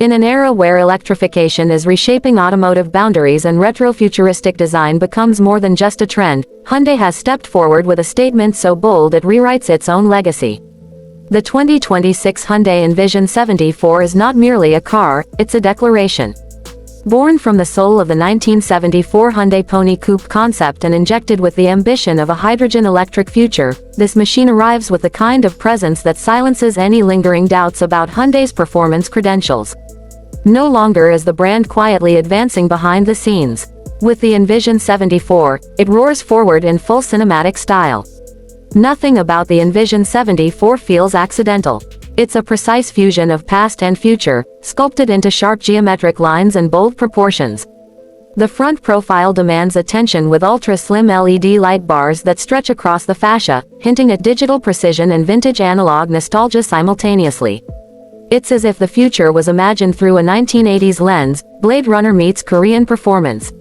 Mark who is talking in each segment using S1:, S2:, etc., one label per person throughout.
S1: In an era where electrification is reshaping automotive boundaries and retrofuturistic design becomes more than just a trend, Hyundai has stepped forward with a statement so bold it rewrites its own legacy. The 2026 Hyundai Envision 74 is not merely a car, it's a declaration. Born from the soul of the 1974 Hyundai Pony Coupe concept and injected with the ambition of a hydrogen-electric future, this machine arrives with the kind of presence that silences any lingering doubts about Hyundai's performance credentials. No longer is the brand quietly advancing behind the scenes. With the Envision 74, it roars forward in full cinematic style. Nothing about the Envision 74 feels accidental. It's a precise fusion of past and future, sculpted into sharp geometric lines and bold proportions. The front profile demands attention with ultra-slim LED light bars that stretch across the fascia, hinting at digital precision and vintage analog nostalgia simultaneously. It's as if the future was imagined through a 1980s lens, Blade Runner meets Korean performance.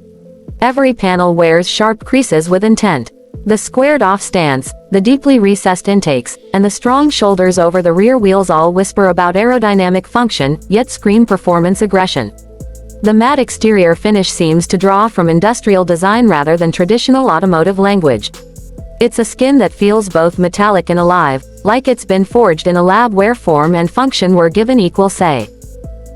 S1: Every panel wears sharp creases with intent. The squared-off stance, the deeply recessed intakes, and the strong shoulders over the rear wheels all whisper about aerodynamic function, yet scream performance aggression. The matte exterior finish seems to draw from industrial design rather than traditional automotive language. It's a skin that feels both metallic and alive, like it's been forged in a lab where form and function were given equal say.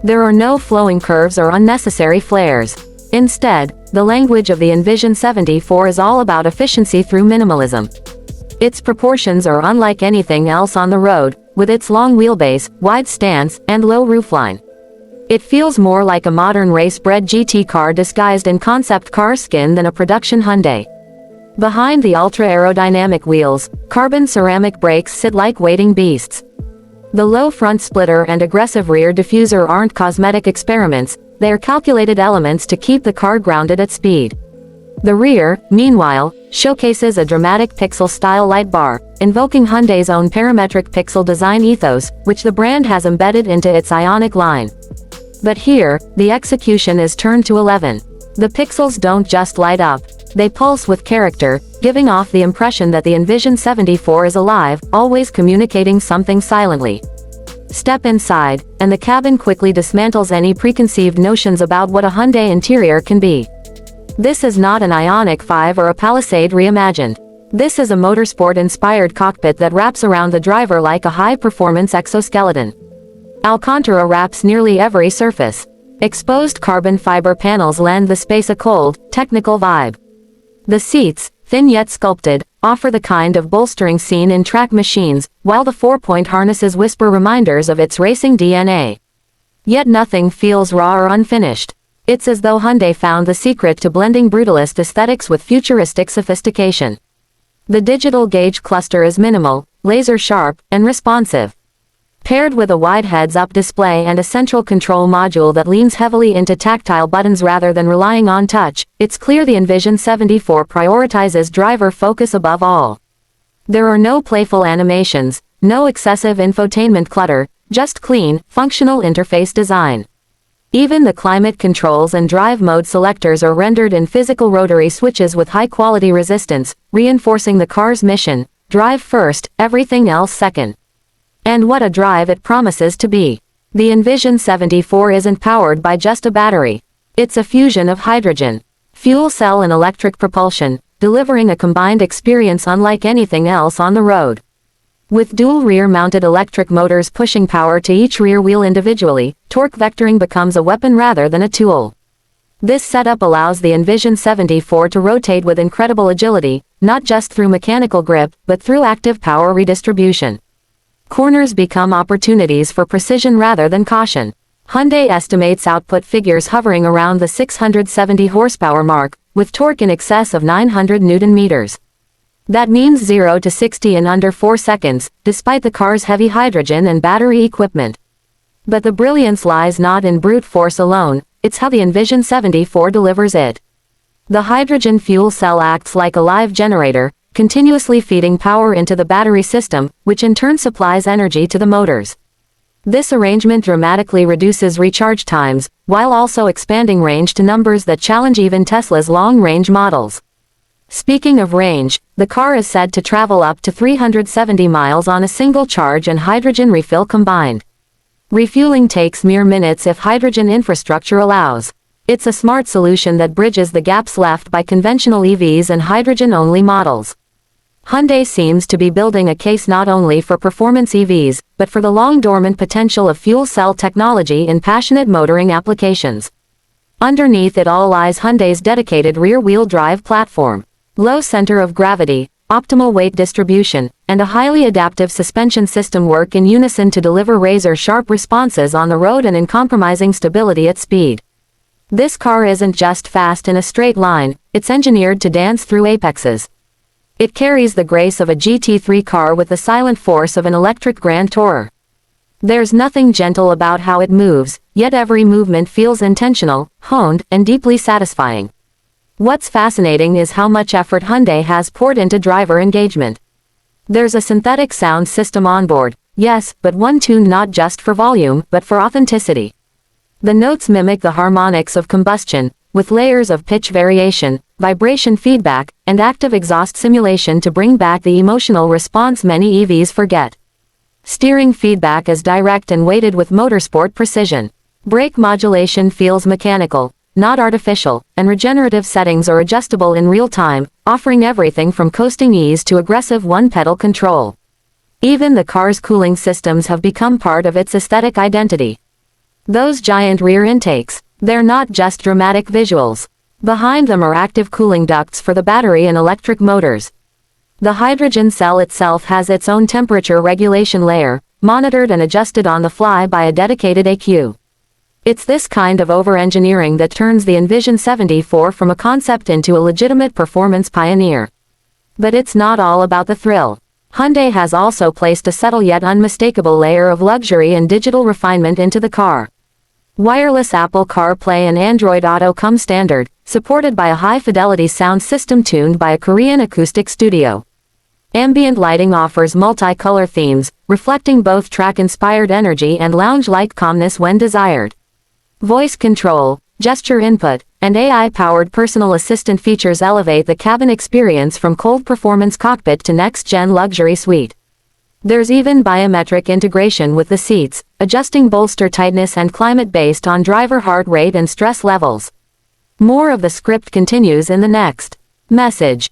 S1: There are no flowing curves or unnecessary flares. Instead, the language of the Envision 74 is all about efficiency through minimalism. Its proportions are unlike anything else on the road, with its long wheelbase, wide stance, and low roofline. It feels more like a modern race-bred GT car disguised in concept car skin than a production Hyundai. Behind the ultra-aerodynamic wheels, carbon ceramic brakes sit like waiting beasts. The low front splitter and aggressive rear diffuser aren't cosmetic experiments, they are calculated elements to keep the car grounded at speed. The rear, meanwhile, showcases a dramatic pixel-style light bar, invoking Hyundai's own parametric pixel design ethos, which the brand has embedded into its Ioniq line. But here, the execution is turned to 11. The pixels don't just light up, they pulse with character, giving off the impression that the Envision 74 is alive, always communicating something silently. Step inside, and the cabin quickly dismantles any preconceived notions about what a Hyundai interior can be. This is not an Ioniq 5 or a Palisade reimagined. This is a motorsport-inspired cockpit that wraps around the driver like a high-performance exoskeleton. Alcantara wraps nearly every surface. Exposed carbon fiber panels lend the space a cold, technical vibe. The seats, thin yet sculpted, offer the kind of bolstering seen in track machines, while the four-point harnesses whisper reminders of its racing DNA. Yet nothing feels raw or unfinished. It's as though Hyundai found the secret to blending brutalist aesthetics with futuristic sophistication. The digital gauge cluster is minimal, laser-sharp, and responsive. Paired with a wide heads-up display and a central control module that leans heavily into tactile buttons rather than relying on touch, it's clear the Envision 74 prioritizes driver focus above all. There are no playful animations, no excessive infotainment clutter, just clean, functional interface design. Even the climate controls and drive mode selectors are rendered in physical rotary switches with high-quality resistance, reinforcing the car's mission: drive first, everything else second. And what a drive it promises to be. The Envision 74 isn't powered by just a battery. It's a fusion of hydrogen, fuel cell and electric propulsion, delivering a combined experience unlike anything else on the road. With dual rear-mounted electric motors pushing power to each rear wheel individually, torque vectoring becomes a weapon rather than a tool. This setup allows the Envision 74 to rotate with incredible agility, not just through mechanical grip, but through active power redistribution. Corners become opportunities for precision rather than caution. Hyundai estimates output figures hovering around the 670 horsepower mark, with torque in excess of 900 Nm. That means 0 to 60 in under 4 seconds, despite the car's heavy hydrogen and battery equipment. But the brilliance lies not in brute force alone, it's how the Envision 74 delivers it. The hydrogen fuel cell acts like a live generator, continuously feeding power into the battery system, which in turn supplies energy to the motors. This arrangement dramatically reduces recharge times, while also expanding range to numbers that challenge even Tesla's long-range models. Speaking of range, the car is said to travel up to 370 miles on a single charge and hydrogen refill combined. Refueling takes mere minutes if hydrogen infrastructure allows. It's a smart solution that bridges the gaps left by conventional EVs and hydrogen-only models. Hyundai seems to be building a case not only for performance EVs, but for the long-dormant potential of fuel cell technology in passionate motoring applications. Underneath it all lies Hyundai's dedicated rear-wheel drive platform. Low center of gravity, optimal weight distribution, and a highly adaptive suspension system work in unison to deliver razor-sharp responses on the road and uncompromising stability at speed. This car isn't just fast in a straight line, it's engineered to dance through apexes. It carries the grace of a GT3 car with the silent force of an electric Grand Tourer. There's nothing gentle about how it moves, yet every movement feels intentional, honed, and deeply satisfying. What's fascinating is how much effort Hyundai has poured into driver engagement. There's a synthetic sound system on board, yes, but one tuned not just for volume, but for authenticity. The notes mimic the harmonics of combustion, with layers of pitch variation, vibration feedback, and active exhaust simulation to bring back the emotional response many EVs forget. Steering feedback is direct and weighted with motorsport precision. Brake modulation feels mechanical, not artificial, and regenerative settings are adjustable in real time, offering everything from coasting ease to aggressive one-pedal control. Even the car's cooling systems have become part of its aesthetic identity. Those giant rear intakes, they're not just dramatic visuals. Behind them are active cooling ducts for the battery and electric motors. The hydrogen cell itself has its own temperature regulation layer, monitored and adjusted on the fly by a dedicated ECU. It's this kind of over-engineering that turns the Envision 74 from a concept into a legitimate performance pioneer. But it's not all about the thrill. Hyundai has also placed a subtle yet unmistakable layer of luxury and digital refinement into the car. Wireless Apple CarPlay and Android Auto come standard, supported by a high-fidelity sound system tuned by a Korean acoustic studio. Ambient lighting offers multi-color themes, reflecting both track-inspired energy and lounge-like calmness when desired. Voice control, gesture input, and AI-powered personal assistant features elevate the cabin experience from cold performance cockpit to next-gen luxury suite. There's even biometric integration with the seats, adjusting bolster tightness and climate based on driver heart rate and stress levels. More of the script continues in the next message.